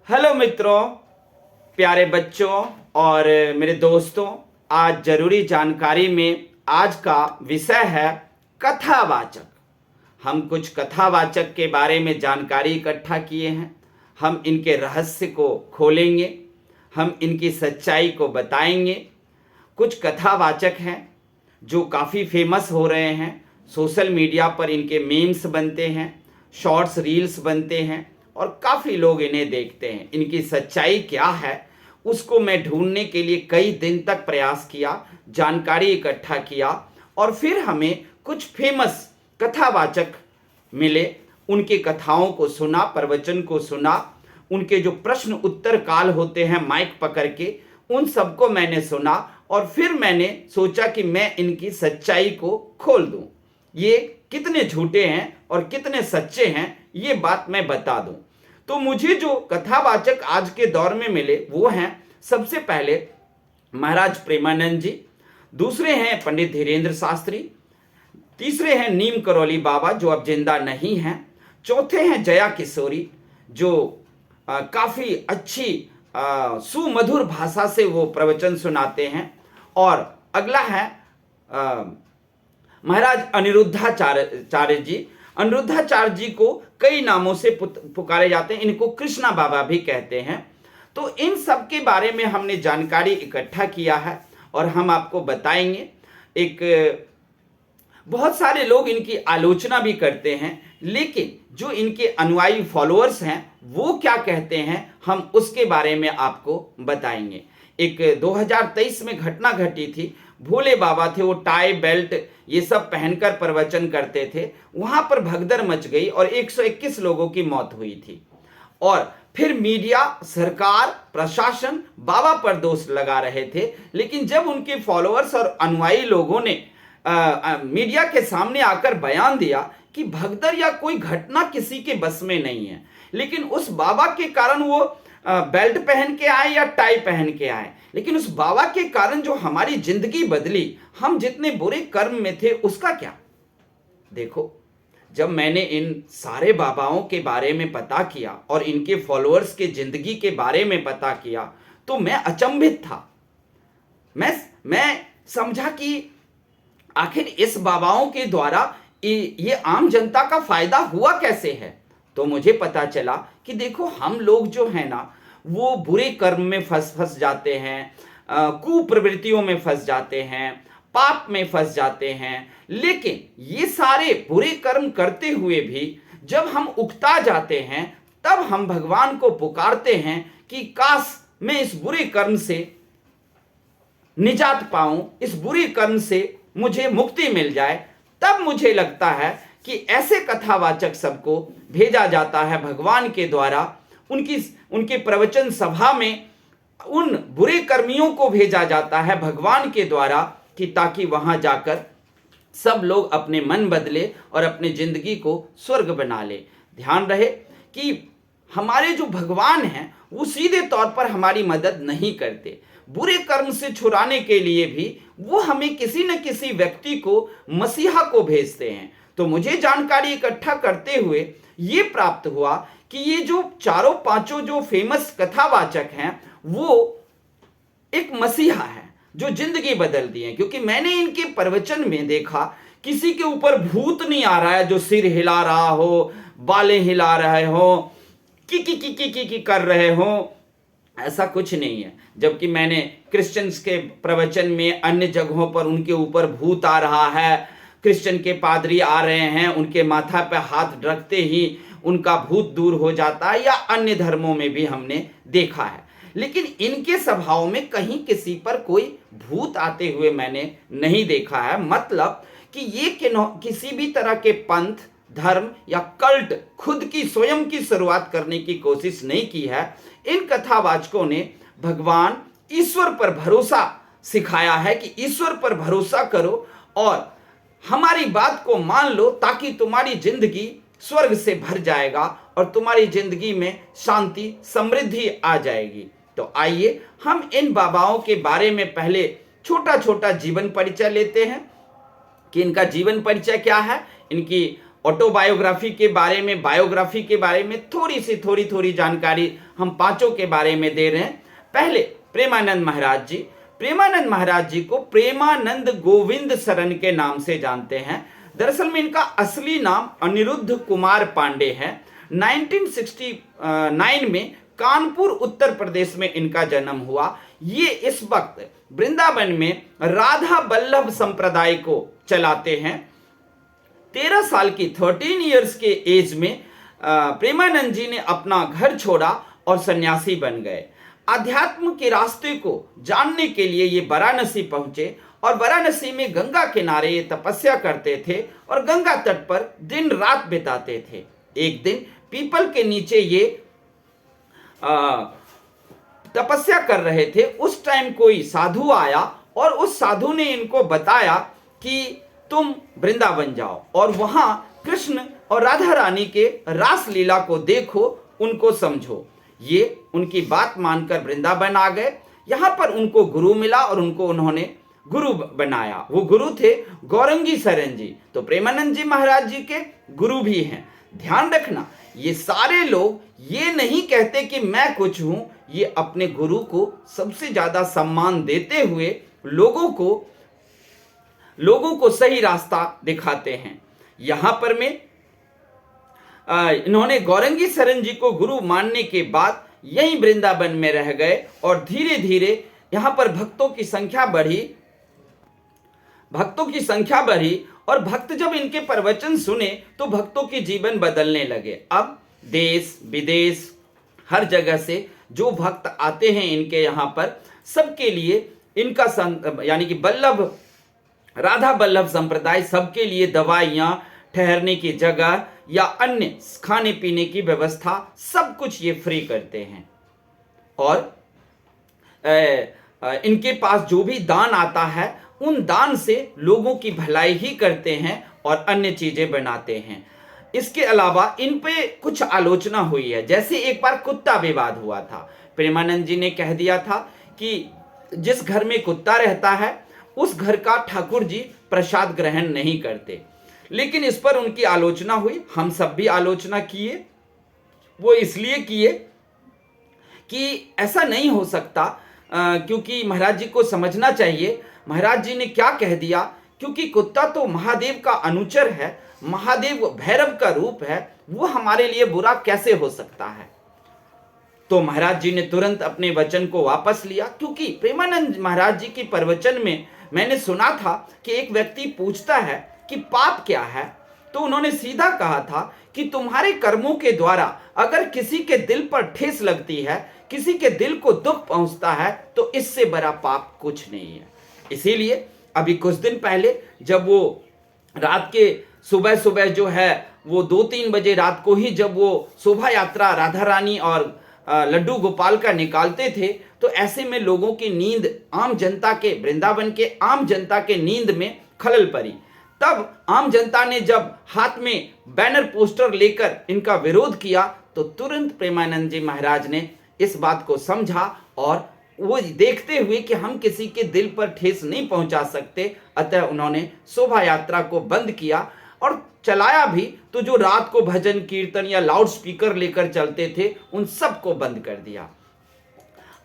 Hello मित्रों, प्यारे बच्चों और मेरे दोस्तों। आज जरूरी जानकारी में आज का विषय है कथावाचक। हम कुछ कथावाचक के बारे में जानकारी इकट्ठा किए हैं। हम इनके रहस्य को खोलेंगे, हम इनकी सच्चाई को बताएंगे। कुछ कथावाचक हैं जो काफ़ी फेमस हो रहे हैं। सोशल मीडिया पर इनके मीम्स बनते हैं, शॉर्ट्स रील्स बनते हैं और काफ़ी लोग इन्हें देखते हैं। इनकी सच्चाई क्या है उसको मैं ढूंढने के लिए कई दिन तक प्रयास किया, जानकारी इकट्ठा किया और फिर हमें कुछ फेमस कथावाचक मिले। उनकी कथाओं को सुना, प्रवचन को सुना, उनके जो प्रश्न उत्तर काल होते हैं माइक पकड़ के, उन सबको मैंने सुना और फिर मैंने सोचा कि मैं इनकी सच्चाई को खोल दूं। ये कितने झूठे हैं और कितने सच्चे हैं ये बात मैं बता दूं। तो मुझे जो कथावाचक आज के दौर में मिले वो हैं, सबसे पहले महाराज प्रेमानंद जी, दूसरे हैं पंडित धीरेन्द्र शास्त्री, तीसरे हैं नीम करौली बाबा जो अब जिंदा नहीं हैं, चौथे हैं जया किशोरी जो काफ़ी अच्छी सुमधुर भाषा से वो प्रवचन सुनाते हैं, और अगला है महाराज अनिरुद्धाचार्य जी। अनिरुद्धाचार्य जी को कई नामों से पुकारे जाते हैं, इनको कृष्णा बाबा भी कहते हैं। तो इन सब के बारे में हमने जानकारी इकट्ठा किया है और हम आपको बताएंगे। बहुत सारे लोग इनकी आलोचना भी करते हैं, लेकिन जो इनके अनुयायी फॉलोअर्स हैं वो क्या कहते हैं हम उसके बारे में आपको बताएंगे। एक 2023 में घटना घटी थी। भोले बाबा थे, वो टाई बेल्ट ये सब पहनकर प्रवचन करते थे। वहां पर भगदड़ मच गई और 121 लोगों की मौत हुई थी। और फिर मीडिया, सरकार, प्रशासन बाबा पर दोष लगा रहे थे, लेकिन जब उनके फॉलोअर्स और अनुयायी लोगों ने मीडिया के सामने आकर बयान दिया कि भगदड़ या कोई घटना किसी के बस में नहीं है, लेकिन उस बाबा के कारण वो बेल्ट पहन के आए या टाई पहन के आए, लेकिन उस बाबा के कारण जो हमारी जिंदगी बदली, हम जितने बुरे कर्म में थे उसका क्या। देखो, जब मैंने इन सारे बाबाओं के बारे में पता किया और इनके फॉलोअर्स के जिंदगी के बारे में पता किया तो मैं अचंभित था। मैं समझा कि आखिर इस बाबाओं के द्वारा ये आम जनता का फायदा हुआ कैसे है। तो मुझे पता चला कि देखो, हम लोग जो है ना वो बुरे कर्म में फंस जाते हैं, कुप्रवृत्तियों में फंस जाते हैं, पाप में फंस जाते हैं। लेकिन ये सारे बुरे कर्म करते हुए भी जब हम उकता जाते हैं तब हम भगवान को पुकारते हैं कि काश मैं इस बुरे कर्म से निजात पाऊं, इस बुरे कर्म से मुझे मुक्ति मिल जाए। तब मुझे लगता है कि ऐसे कथावाचक सबको भेजा जाता है भगवान के द्वारा, उनके प्रवचन सभा में उन बुरे कर्मियों को भेजा जाता है भगवान के द्वारा कि ताकि वहां जाकर सब लोग अपने मन बदले और अपने जिंदगी को स्वर्ग बना ले। ध्यान रहे कि हमारे जो भगवान हैं वो सीधे तौर पर हमारी मदद नहीं करते। बुरे कर्म से छुड़ाने के लिए भी वो हमें किसी न किसी व्यक्ति को, मसीहा को भेजते हैं। तो मुझे जानकारी इकट्ठा करते हुए ये प्राप्त हुआ कि ये जो चारों पांचों जो फेमस कथावाचक हैं वो एक मसीहा है जो जिंदगी बदल दी है। क्योंकि मैंने इनके प्रवचन में देखा किसी के ऊपर भूत नहीं आ रहा है जो सिर हिला रहा हो, बालें हिला रहे हो, की कर रहे हो, ऐसा कुछ नहीं है। जबकि मैंने क्रिश्चियंस के प्रवचन में अन्य जगहों पर उनके ऊपर भूत आ रहा है, क्रिश्चियन के पादरी आ रहे हैं, उनके माथा पर हाथ रखते ही उनका भूत दूर हो जाता है, या अन्य धर्मों में भी हमने देखा है। लेकिन इनके सभाओं में कहीं किसी पर कोई भूत आते हुए मैंने नहीं देखा है। मतलब कि ये किसी भी तरह के पंथ, धर्म या कल्ट खुद की स्वयं की शुरुआत करने की कोशिश नहीं की है। इन कथावाचकों ने भगवान ईश्वर पर भरोसा सिखाया है कि ईश्वर पर भरोसा करो और हमारी बात को मान लो ताकि तुम्हारी जिंदगी स्वर्ग से भर जाएगा और तुम्हारी जिंदगी में शांति, समृद्धि आ जाएगी। तो आइए हम इन बाबाओं के बारे में पहले छोटा छोटा जीवन परिचय लेते हैं कि इनका जीवन परिचय क्या है, इनकी ऑटोबायोग्राफी के बारे में, बायोग्राफी के बारे में थोड़ी थोड़ी जानकारी हम पांचों के बारे में दे रहे हैं। पहले प्रेमानंद महाराज जी। प्रेमानंद महाराज जी को प्रेमानंद गोविंद सरन के नाम से जानते हैं। दरअसल में इनका असली नाम अनिरुद्ध कुमार पांडे है। 1969 में कानपुर उत्तर प्रदेश में इनका जन्म हुआ। ये इस वक्त वृंदावन में राधा बल्लभ संप्रदाय को चलाते हैं। 13 साल की 13 इयर्स के एज में प्रेमानंद जी ने अपना घर छोड़ा और सन्यासी बन गए। अध्यात्म के रास्ते को जानने के लिए ये वाराणसी पहुंचे और वाराणसी में गंगा किनारे ये तपस्या करते थे और गंगा तट पर दिन रात बिताते थे। एक दिन पीपल के नीचे ये तपस्या कर रहे थे। उस टाइम कोई साधु आया और उस साधु ने इनको बताया कि तुम वृंदावन जाओ और वहां कृष्ण और राधा रानी के रास लीला को देखो, उनको समझो। ये उनकी बात मानकर वृंदावन आ गए। यहां पर उनको गुरु मिला और उन्होंने गुरु बनाया। वो गुरु थे गौरंगी सरन जी, तो प्रेमानंद जी महाराज जी के गुरु भी हैं। ध्यान रखना, ये सारे लोग ये नहीं कहते कि मैं कुछ हूं, ये अपने गुरु को सबसे ज्यादा सम्मान देते हुए लोगों को सही रास्ता दिखाते हैं। यहां पर में इन्होंने गौरंगी सरन जी को गुरु मानने के बाद यहीं वृंदावन में रह गए और धीरे धीरे यहां पर भक्तों की संख्या बढ़ी और भक्त जब इनके प्रवचन सुने तो भक्तों के जीवन बदलने लगे। अब देश विदेश हर जगह से जो भक्त आते हैं इनके यहाँ पर, सबके लिए इनका यानी कि राधा बल्लभ संप्रदाय सबके लिए दवाइयाँ, ठहरने की जगह या अन्य खाने पीने की व्यवस्था सब कुछ ये फ्री करते हैं। और इनके पास जो भी दान आता है उन दान से लोगों की भलाई ही करते हैं और अन्य चीजें बनाते हैं। इसके अलावा इन पे कुछ आलोचना हुई है। जैसे एक बार कुत्ता विवाद हुआ था, प्रेमानंद जी ने कह दिया था कि जिस घर में कुत्ता रहता है उस घर का ठाकुर जी प्रसाद ग्रहण नहीं करते। लेकिन इस पर उनकी आलोचना हुई, हम सब भी आलोचना किए। वो इसलिए किए कि ऐसा नहीं हो सकता, क्योंकि महाराज जी को समझना चाहिए महाराज जी ने क्या कह दिया, क्योंकि कुत्ता तो महादेव का अनुचर है, महादेव भैरव का रूप है, वो हमारे लिए बुरा कैसे हो सकता है। तो महाराज जी ने तुरंत अपने वचन को वापस लिया, क्योंकि प्रेमानंद महाराज जी के प्रवचन में मैंने सुना था कि एक व्यक्ति पूछता है कि पाप क्या है, तो उन्होंने सीधा कहा था कि तुम्हारे कर्मों के द्वारा अगर किसी के दिल पर ठेस लगती है, किसी के दिल को दुख पहुंचता है, तो इससे बड़ा पाप कुछ नहीं है। इसीलिए अभी कुछ दिन पहले जब वो रात के सुबह जो है वो 2-3 बजे रात को ही जब वो शोभा यात्रा राधा रानी और लड्डू गोपाल का निकालते थे, तो ऐसे में लोगों की नींद, आम जनता के, वृंदावन के आम जनता के नींद में खलल पड़ी। तब आम जनता ने जब हाथ में बैनर पोस्टर लेकर इनका विरोध किया, तो तुरंत प्रेमानंद जी महाराज ने इस बात को समझा और वो देखते हुए कि हम किसी के दिल पर ठेस नहीं पहुंचा सकते, अतः उन्होंने शोभा यात्रा को बंद किया और चलाया भी तो जो रात को भजन कीर्तन या लाउड स्पीकर लेकर चलते थे उन सबको बंद कर दिया।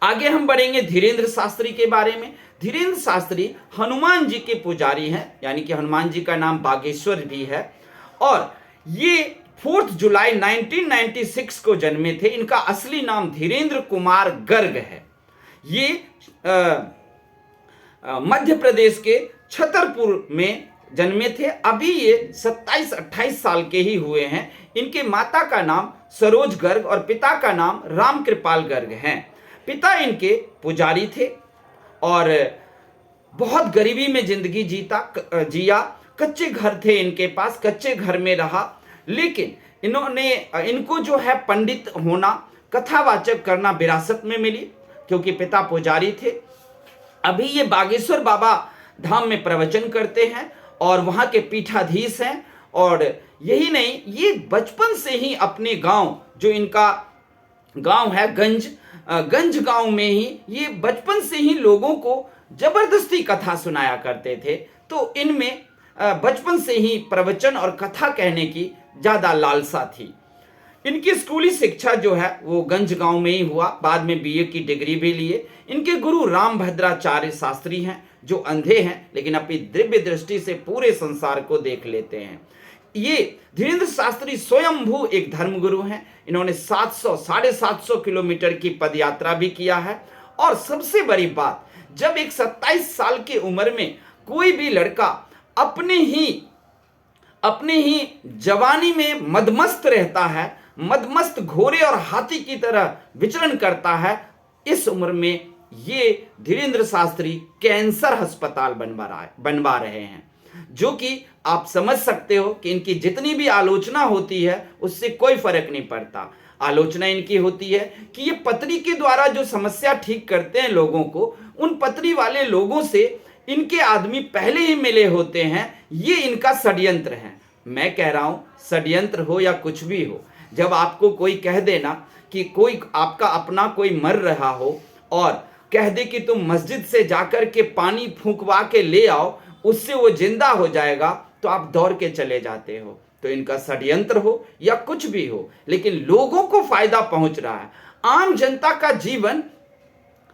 आगे हम बढ़ेंगे धीरेन्द्र शास्त्री के बारे में। धीरेन्द्र शास्त्री हनुमान जी के पुजारी हैं, यानी कि हनुमान जी का नाम बागेश्वर भी है, और ये 4 जुलाई 1996 को जन्मे थे। इनका असली नाम धीरेन्द्र कुमार गर्ग है। ये मध्य प्रदेश के छतरपुर में जन्मे थे। अभी ये 27-28 साल के ही हुए हैं। इनके माता का नाम सरोज गर्ग और पिता का नाम राम कृपाल गर्ग हैं। पिता इनके पुजारी थे और बहुत गरीबी में जिंदगी जिया। कच्चे घर थे इनके पास, कच्चे घर में रहा। लेकिन इनको जो है पंडित होना, कथावाचक करना विरासत में मिली, क्योंकि पिता पुजारी थे। अभी ये बागेश्वर बाबा धाम में प्रवचन करते हैं और वहाँ के पीठाधीश हैं। और यही नहीं, ये बचपन से ही अपने गांव, जो इनका गांव है गंज गांव में ही ये बचपन से ही लोगों को जबरदस्ती कथा सुनाया करते थे। तो इनमें बचपन से ही प्रवचन और कथा कहने की ज्यादा लालसा थी। इनकी स्कूली शिक्षा जो है वो गंज गांव में ही हुआ। बाद में बीए की डिग्री भी लिए। इनके गुरु रामभद्राचार्य शास्त्री हैं, जो अंधे हैं लेकिन अपनी दिव्य दृष्टि से पूरे संसार को देख लेते हैं। ये धीरेन्द्र शास्त्री स्वयंभू एक धर्मगुरु हैं। इन्होंने 750 किलोमीटर की पदयात्रा भी किया है। और सबसे बड़ी बात, जब एक 27 साल की उम्र में कोई भी लड़का अपने ही जवानी में मदमस्त रहता है, मदमस्त घोड़े और हाथी की तरह विचरण करता है, इस उम्र में ये धीरेन्द्र शास्त्री कैंसर अस्पताल बनवा रहे हैं। जो कि आप समझ सकते हो कि इनकी जितनी भी आलोचना होती है उससे कोई फर्क नहीं पड़ता। आलोचना इनकी होती है कि ये पत्री के द्वारा जो समस्या ठीक करते हैं लोगों को, उन पत्री वाले लोगों से इनके आदमी पहले ही मिले होते हैं। ये इनका षड्यंत्र है। मैं कह रहा हूं, षड्यंत्र हो या कुछ भी हो, जब आपको कोई कह देना कि कोई आपका अपना कोई मर रहा हो और कह दे कि तुम मस्जिद से जाकर के पानी फूंकवा के ले आओ, उससे वो जिंदा हो जाएगा, तो आप दौड़ के चले जाते हो। तो इनका षड्यंत्र हो या कुछ भी हो, लेकिन लोगों को फायदा पहुंच रहा है, आम जनता का जीवन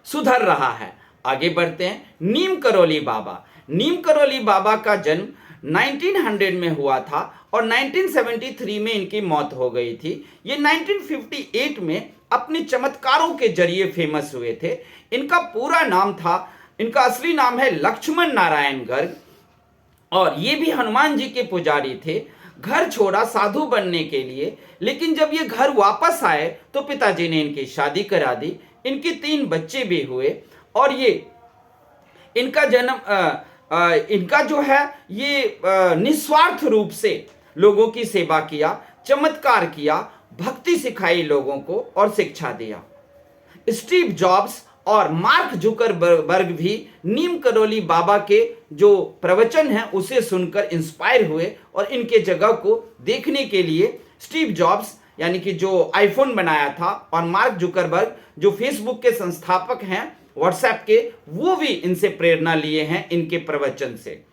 सुधर रहा है। आगे बढ़ते हैं। नीम करौली बाबा। नीम करौली बाबा का जन्म 1900 में हुआ था और 1973 में इनकी मौत हो गई थी। ये 1958 में अपने चमत्कारों के जरिए फेमस हुए थे। इनका पूरा नाम था, इनका असली नाम है लक्ष्मण नारायण गर्ग, और ये भी हनुमान जी के पुजारी थे। घर छोड़ा साधु बनने के लिए, लेकिन जब ये घर वापस आए तो पिताजी ने इनकी शादी करा दी। इनके 3 बच्चे भी हुए और ये इनका जन्म इनका जो है ये निस्वार्थ रूप से लोगों की सेवा किया, चमत्कार किया, भक्ति सिखाई लोगों को और शिक्षा दिया। स्टीव जॉब्स और मार्क जुकरबर्ग भी नीम करौली बाबा के जो प्रवचन हैं उसे सुनकर इंस्पायर हुए और इनके जगह को देखने के लिए स्टीव जॉब्स यानी कि जो आईफोन बनाया था, और मार्क जुकरबर्ग जो फेसबुक के संस्थापक हैं, व्हाट्सएप के, वो भी इनसे प्रेरणा लिए हैं इनके प्रवचन से।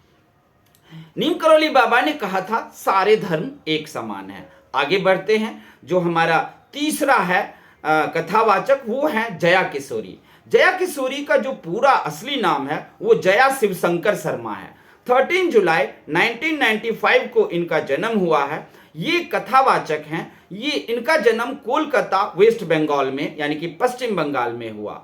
नीम करौली बाबा ने कहा था सारे धर्म एक समान है। आगे बढ़ते हैं। जो हमारा तीसरा है कथावाचक, वो है जया किशोरी। जया किशोरी का जो पूरा असली नाम है वो जया शिवशंकर शर्मा है। 13 जुलाई 1995 को इनका जन्म हुआ है। ये कथावाचक हैं। ये इनका जन्म कोलकाता वेस्ट बंगाल में यानी कि पश्चिम बंगाल में हुआ।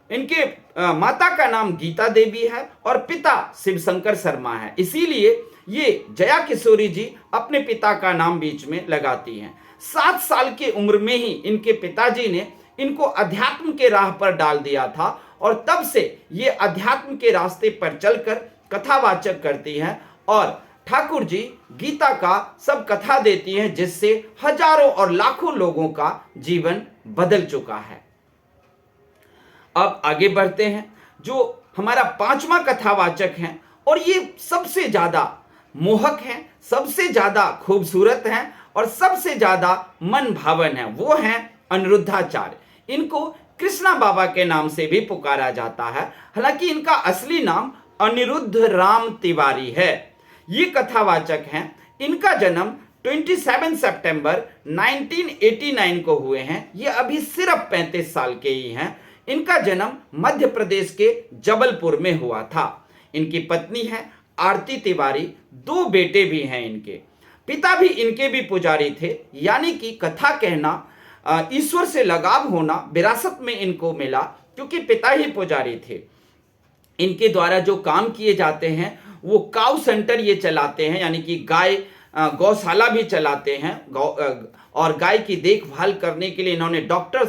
इनके माता का नाम गीता देवी है और पिता शिवशंकर शर्मा है। इसीलिए ये जया किशोरी जी अपने पिता का नाम बीच में लगाती हैं। 7 साल की उम्र में ही इनके पिताजी ने इनको अध्यात्म के राह पर डाल दिया था और तब से ये अध्यात्म के रास्ते पर चलकर कथावाचक करती हैं और ठाकुर जी गीता का सब कथा देती हैं, जिससे हजारों और लाखों लोगों का जीवन बदल चुका है। अब आगे बढ़ते हैं। जो हमारा 5वां कथावाचक है और ये सबसे ज्यादा मोहक है, सबसे ज्यादा खूबसूरत है और सबसे ज्यादा मन भावन है, वो है अनिरुद्धाचार्य। इनको कृष्णा बाबा के नाम से भी पुकारा जाता है। हालांकि इनका असली नाम अनिरुद्ध राम तिवारी है। ये कथावाचक हैं। इनका जन्म 27 सितंबर 1989 को हुए हैं। ये अभी सिर्फ 35 साल के ही हैं। इनका जन्म मध्य प्रदेश के जबलपुर में हुआ था। इनकी पत्नी है आरती तिवारी। 2 बेटे भी हैं इनके। पिता भी इनके भी पुजारी थे, यानी कि कथा कहना, ईश्वर से लगाव होना विरासत में इनको मिला, क्योंकि पिता ही पुजारी थे। इनके द्वारा जो काम किए जाते हैं वो काउ सेंटर ये चलाते हैं, यानी कि गाय गौशाला भी चलाते हैं। और गाय की देखभाल करने के लिए इन्होंने डॉक्टर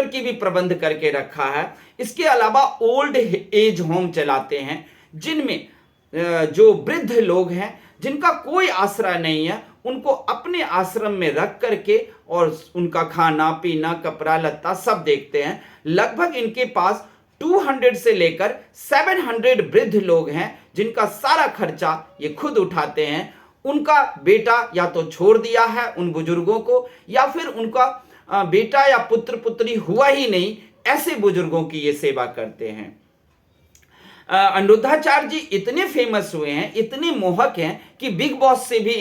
की भी प्रबंध करके रखा है। इसके अलावा ओल्ड एज होम चलाते हैं, जिनमें जो वृद्ध लोग हैं जिनका कोई आसरा नहीं है, उनको अपने आश्रम में रख करके और उनका खाना पीना कपड़ा लत्ता सब देखते हैं। लगभग इनके पास 200 से लेकर 700 वृद्ध लोग हैं, जिनका सारा खर्चा ये खुद उठाते हैं। उनका बेटा या तो छोड़ दिया है उन बुजुर्गों को, या फिर उनका बेटा या पुत्र पुत्री हुआ ही नहीं, ऐसे बुजुर्गों की ये सेवा करते हैं। अनिरुद्धाचार्य जी इतने फेमस हुए हैं, इतने मोहक हैं कि बिग बॉस से भी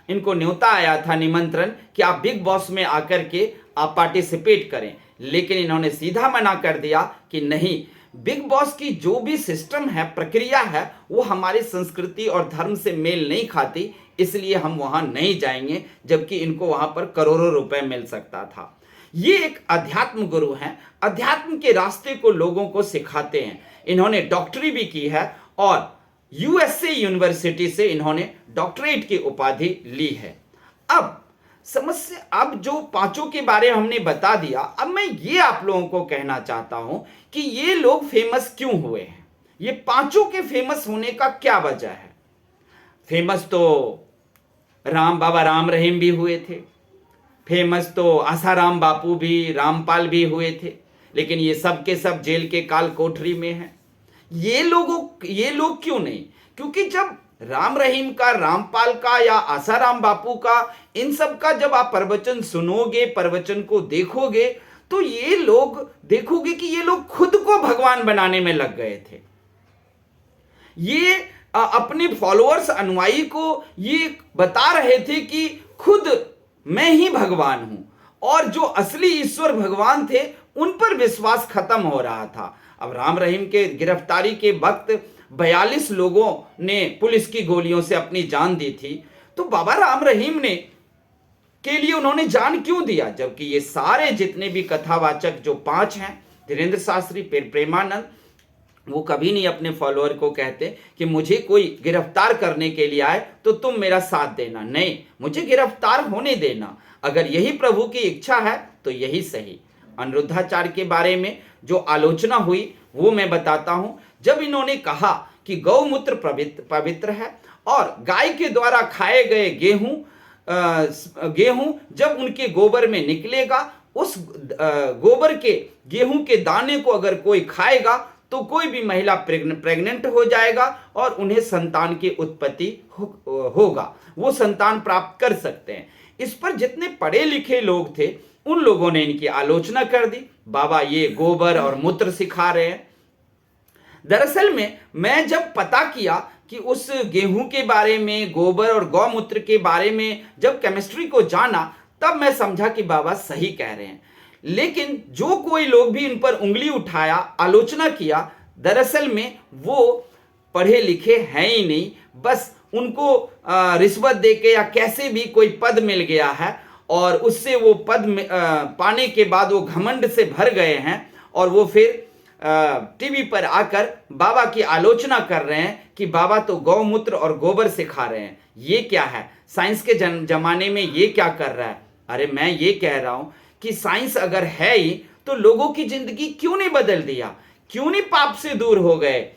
इनको न्योता आया था, निमंत्रण, कि आप बिग बॉस में आकर के आप पार्टिसिपेट करें। लेकिन इन्होंने सीधा मना कर दिया कि नहीं, बिग बॉस की जो भी सिस्टम है, प्रक्रिया है, वो हमारी संस्कृति और धर्म से मेल नहीं खाती, इसलिए हम वहां नहीं जाएंगे, जबकि इनको वहां पर करोड़ों रुपए मिल सकता था। ये एक अध्यात्म गुरु हैं, अध्यात्म के रास्ते को लोगों को सिखाते हैं। इन्होंने डॉक्टरी भी की है और यूएसए यूनिवर्सिटी से इन्होंने डॉक्टरेट की उपाधि ली है। अब समस्या, अब जो पांचों के बारे में हमने बता दिया, अब मैं ये आप लोगों को कहना चाहता हूं कि ये लोग फेमस क्यों हुए हैं, ये पांचों के फेमस होने का क्या वजह है। फेमस तो बाबा राम रहीम भी हुए थे, फेमस तो आसाराम बापू भी, रामपाल भी हुए थे, लेकिन ये सब के सब जेल के काल कोठरी में हैं। ये लोग क्यों नहीं? क्योंकि जब राम रहीम का, रामपाल का या आसाराम बापू का, इन सब का जब आप प्रवचन सुनोगे, प्रवचन को देखोगे, तो ये लोग देखोगे कि ये लोग खुद को भगवान बनाने में लग गए थे। ये अपने फॉलोअर्स, अनुयायी को ये बता रहे थे कि खुद मैं ही भगवान हूं, और जो असली ईश्वर भगवान थे उन पर विश्वास खत्म हो रहा था। अब राम रहीम के गिरफ्तारी के वक्त 42 लोगों ने पुलिस की गोलियों से अपनी जान दी थी, तो बाबा राम रहीम ने के लिए उन्होंने जान क्यों दिया? जबकि ये सारे जितने भी कथावाचक जो 5 हैं, धीरेन्द्र शास्त्री, प्रेमानंद, वो कभी नहीं अपने फॉलोअर को कहते कि मुझे कोई गिरफ्तार करने के लिए आए तो तुम मेरा साथ देना। नहीं, मुझे गिरफ्तार होने देना, अगर यही प्रभु की इच्छा है तो यही सही। अनिरुद्धाचार्य के बारे में जो आलोचना हुई वो मैं बताता हूं। जब इन्होंने कहा कि गौमूत्र पवित्र है और गाय के द्वारा खाए गए गेहूं जब उनके गोबर में निकलेगा, उस गोबर के गेहूं के दाने को अगर कोई खाएगा तो कोई भी महिला प्रेग्नेंट हो जाएगा और उन्हें संतान की उत्पत्ति होगा, वो संतान प्राप्त कर सकते हैं। इस पर जितने पढ़े लिखे लोग थे उन लोगों ने इनकी आलोचना कर दी, बाबा ये गोबर और मूत्र सिखा रहे हैं। दरअसल में मैं जब पता किया कि उस गेहूं के बारे में, गोबर और गौमूत्र के बारे में जब केमिस्ट्री को जाना, तब मैं समझा कि बाबा सही कह रहे हैं। लेकिन जो कोई लोग भी इन पर उंगली उठाया, आलोचना किया, दरअसल में वो पढ़े लिखे हैं ही नहीं, बस उनको रिश्वत देके या कैसे भी कोई पद मिल गया है और उससे वो पद पाने के बाद वो घमंड से भर गए हैं और वो फिर टीवी पर आकर बाबा की आलोचना कर रहे हैं कि बाबा तो गौमूत्र और गोबर सिखा रहे हैं। ये क्या है? साइंस के जमाने में ये क्या कर रहा है? अरे मैं ये कह रहा हूं कि साइंस अगर है ही तो लोगों की जिंदगी क्यों नहीं बदल दिया, क्यों नहीं पाप से दूर हो गए?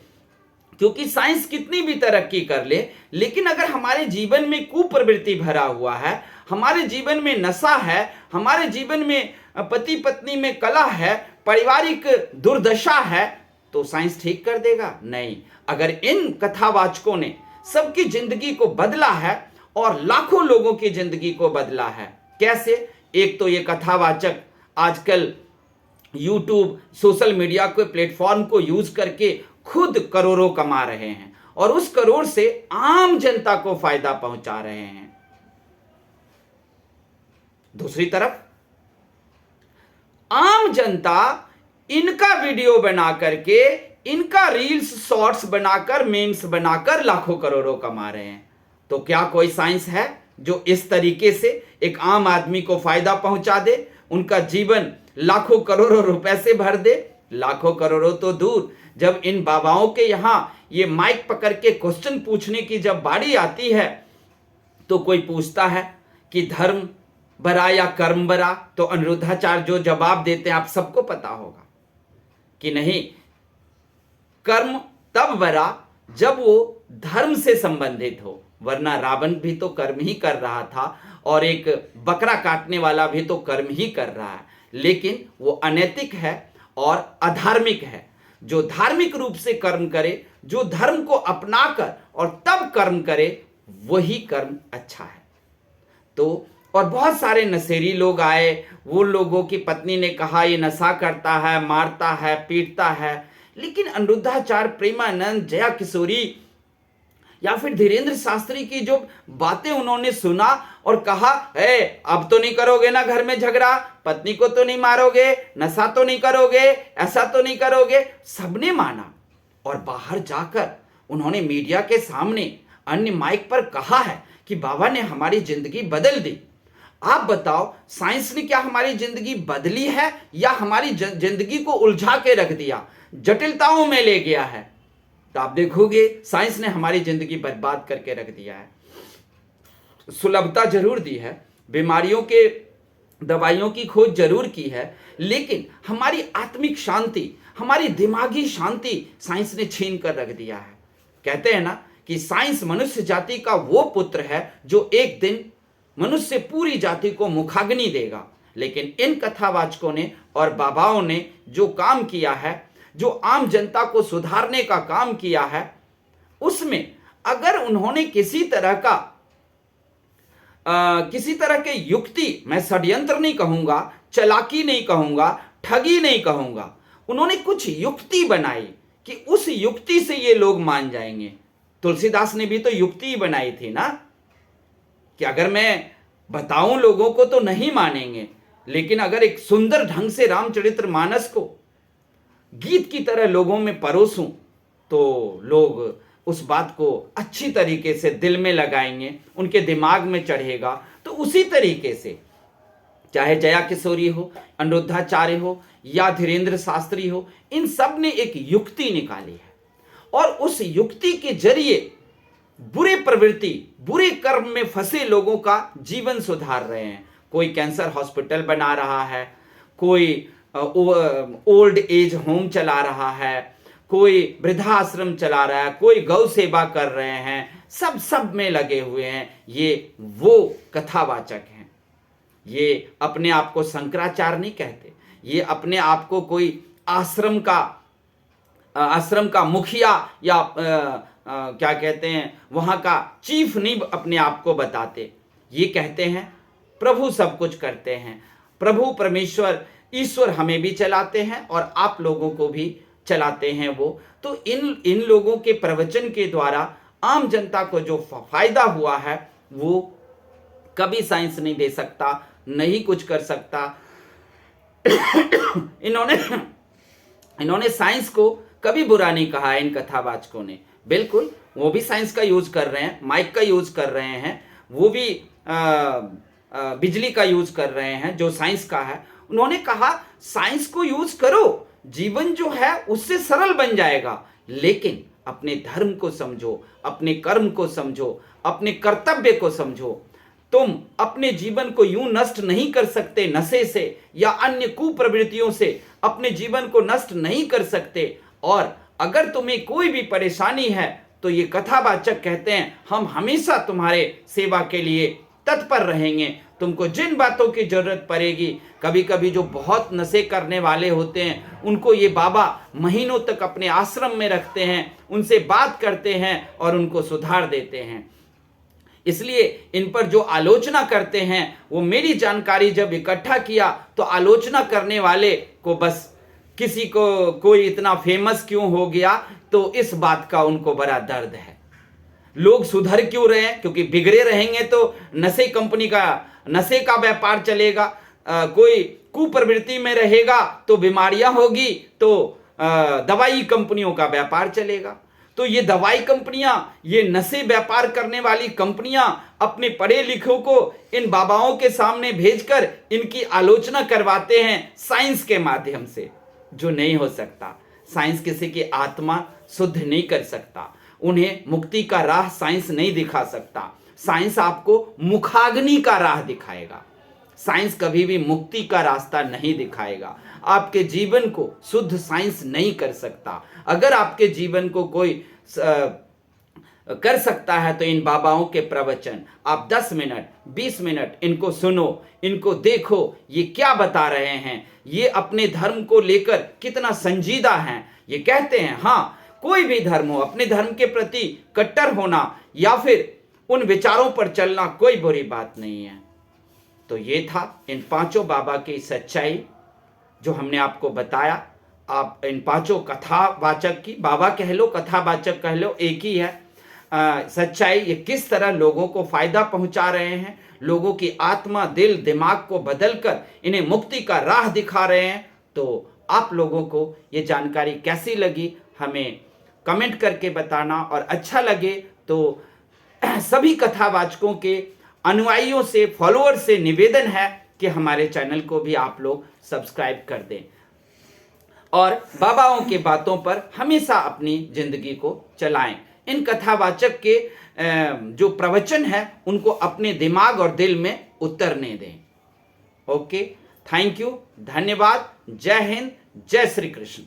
क्योंकि साइंस कितनी भी तरक्की कर ले, लेकिन अगर हमारे जीवन में कुप्रवृत्ति भरा हुआ है, हमारे जीवन में नशा है, हमारे जीवन में पति पत्नी में कलह है, पारिवारिक दुर्दशा है, तो साइंस ठीक कर देगा? नहीं। अगर इन कथावाचकों ने सबकी जिंदगी को बदला है और लाखों लोगों की जिंदगी को बदला है, कैसे? एक तो ये कथावाचक आजकल यूट्यूब, सोशल मीडिया के प्लेटफॉर्म को यूज करके खुद करोड़ों कमा रहे हैं और उस करोड़ से आम जनता को फायदा पहुंचा रहे हैं। दूसरी तरफ आम जनता इनका वीडियो बना करके, इनका रील्स, शॉर्ट्स बनाकर, मीम्स बनाकर लाखों करोड़ों कमा रहे हैं। तो क्या कोई साइंस है जो इस तरीके से एक आम आदमी को फायदा पहुंचा दे, उनका जीवन लाखों करोड़ों रुपए से भर दे? लाखों करोड़ों तो दूर, जब इन बाबाओं के यहां ये माइक पकड़ के क्वेश्चन पूछने की जब बारी आती है तो कोई पूछता है कि धर्म बड़ा या कर्म बड़ा, तो अनिरुद्धाचार्य जो जवाब देते हैं आप सबको पता होगा कि नहीं, कर्म तब बड़ा जब वो धर्म से संबंधित हो, वरना रावण भी तो कर्म ही कर रहा था और एक बकरा काटने वाला भी तो कर्म ही कर रहा है, लेकिन वो अनैतिक है और अधार्मिक है। जो धार्मिक रूप से कर्म करे, जो धर्म को अपनाकर और तब कर्म करे, वही कर्म अच्छा है। तो और बहुत सारे नशेड़ी लोग आए, वो लोगों की पत्नी ने कहा ये नशा करता है, मारता है, पीटता है, लेकिन अनिरुद्धाचार्य, प्रेमानंद, जया किशोरी या फिर धीरेन्द्र शास्त्री की जो बातें उन्होंने सुना और कहा, है अब तो नहीं करोगे ना घर में झगड़ा, पत्नी को तो नहीं मारोगे, नशा तो नहीं करोगे, ऐसा तो नहीं करोगे, सबने माना। और बाहर जाकर उन्होंने मीडिया के सामने अन्य माइक पर कहा है कि बाबा ने हमारी जिंदगी बदल दी। आप बताओ, साइंस ने क्या हमारी जिंदगी बदली है या हमारी जिंदगी को उलझा के रख दिया, जटिलताओं में ले गया है? तो आप देखोगे साइंस ने हमारी जिंदगी बर्बाद करके रख दिया है। सुलभता जरूर दी है, बीमारियों के दवाइयों की खोज जरूर की है, लेकिन हमारी आत्मिक शांति, हमारी दिमागी शांति साइंस ने छीन कर रख दिया है। कहते हैं ना कि साइंस मनुष्य जाति का वो पुत्र है जो एक दिन मनुष्य पूरी जाति को मुखाग्नि देगा। लेकिन इन कथावाचकों ने और बाबाओं ने जो काम किया है, जो आम जनता को सुधारने का काम किया है, उसमें अगर उन्होंने किसी तरह के युक्ति, मैं षड्यंत्र नहीं कहूंगा, चालाकी नहीं कहूंगा, ठगी नहीं कहूंगा, उन्होंने कुछ युक्ति बनाई कि उस युक्ति से ये लोग मान जाएंगे। तुलसीदास ने भी तो युक्ति ही बनाई थी ना, कि अगर मैं बताऊं लोगों को तो नहीं मानेंगे, लेकिन अगर एक सुंदर ढंग से रामचरितमानस को गीत की तरह लोगों में परोसूं तो लोग उस बात को अच्छी तरीके से दिल में लगाएंगे, उनके दिमाग में चढ़ेगा। तो उसी तरीके से चाहे जया किशोरी हो, अनिरुद्धाचार्य हो या धीरेन्द्र शास्त्री हो, इन सब ने एक युक्ति निकाली है और उस युक्ति के जरिए बुरे प्रवृत्ति, बुरे कर्म में फंसे लोगों का जीवन सुधार रहे हैं। कोई कैंसर हॉस्पिटल बना रहा है, कोई ओल्ड एज होम चला रहा है, कोई वृद्धाश्रम चला रहा है, कोई गौ सेवा कर रहे हैं, सब में लगे हुए हैं। ये वो कथावाचक हैं। ये अपने आप को शंकराचार्य नहीं कहते, ये अपने आप को कोई आश्रम का मुखिया या क्या कहते हैं वहां का चीफ नहीं अपने आप को बताते। ये कहते हैं प्रभु सब कुछ करते हैं, प्रभु परमेश्वर ईश्वर हमें भी चलाते हैं और आप लोगों को भी चलाते हैं वो। तो इन लोगों के प्रवचन के द्वारा आम जनता को जो फायदा हुआ है वो कभी साइंस नहीं दे सकता, नहीं कुछ कर सकता। इन्होंने साइंस को कभी बुरा नहीं कहा है इन कथावाचकों ने। बिल्कुल वो भी साइंस का यूज कर रहे हैं, माइक का यूज कर रहे हैं, वो भी बिजली का यूज कर रहे हैं जो साइंस का है। उन्होंने कहा साइंस को यूज करो, जीवन जो है उससे सरल बन जाएगा, लेकिन अपने धर्म को समझो, अपने कर्म को समझो, अपने कर्तव्य को समझो। तुम अपने जीवन को यूं नष्ट नहीं कर सकते, नशे से या अन्य कुप्रवृत्तियों से अपने जीवन को नष्ट नहीं कर सकते। और अगर तुम्हें कोई भी परेशानी है तो ये कथावाचक कहते हैं हम हमेशा तुम्हारे सेवा के लिए तत्पर रहेंगे। तुमको जिन बातों की जरूरत पड़ेगी, कभी कभी जो बहुत नशे करने वाले होते हैं उनको ये बाबा महीनों तक अपने आश्रम में रखते हैं, उनसे बात करते हैं और उनको सुधार देते हैं। इसलिए इन पर जो आलोचना करते हैं वो मेरी जानकारी जब इकट्ठा किया तो आलोचना करने वाले को बस किसी को कोई इतना फेमस क्यों हो गया तो इस बात का उनको बड़ा दर्द है। लोग सुधर क्यों रहे हैं? क्योंकि बिगड़े रहेंगे तो नशे का व्यापार चलेगा, कोई कुप्रवृत्ति में रहेगा तो बीमारियां होगी, तो दवाई कंपनियों का व्यापार चलेगा। तो ये दवाई कंपनियां, ये नशे व्यापार करने वाली कंपनियां अपने पढ़े लिखों को इन बाबाओं के सामने भेजकर इनकी आलोचना करवाते हैं साइंस के माध्यम से, जो नहीं हो सकता। साइंस किसी की आत्मा शुद्ध नहीं कर सकता, उन्हें मुक्ति का राह साइंस नहीं दिखा सकता। साइंस आपको मुखाग्नि का राह दिखाएगा, साइंस कभी भी मुक्ति का रास्ता नहीं दिखाएगा। आपके जीवन को शुद्ध साइंस नहीं कर सकता। अगर आपके जीवन को कोई कर सकता है तो इन बाबाओं के प्रवचन आप 10 मिनट 20 मिनट इनको सुनो, इनको देखो, ये क्या बता रहे हैं, ये अपने धर्म को लेकर कितना संजीदा हैं। ये कहते हैं हाँ, कोई भी धर्म हो, अपने धर्म के प्रति कट्टर होना या फिर उन विचारों पर चलना कोई बुरी बात नहीं है। तो ये था इन पांचों बाबा की सच्चाई जो हमने आपको बताया। आप इन पांचों कथावाचक की, बाबा कह लो कथावाचक कह लो, एक ही है सच्चाई। ये किस तरह लोगों को फायदा पहुंचा रहे हैं, लोगों की आत्मा दिल दिमाग को बदलकर इन्हें मुक्ति का राह दिखा रहे हैं। तो आप लोगों को ये जानकारी कैसी लगी हमें कमेंट करके बताना, और अच्छा लगे तो सभी कथावाचकों के अनुयायियों से, फॉलोअर से निवेदन है कि हमारे चैनल को भी आप लोग सब्सक्राइब कर दें और बाबाओं के बातों पर हमेशा अपनी जिंदगी को चलाएं। इन कथावाचक के जो प्रवचन है उनको अपने दिमाग और दिल में उतरने दें। ओके, थैंक यू, धन्यवाद, जय हिंद, जय श्री कृष्ण।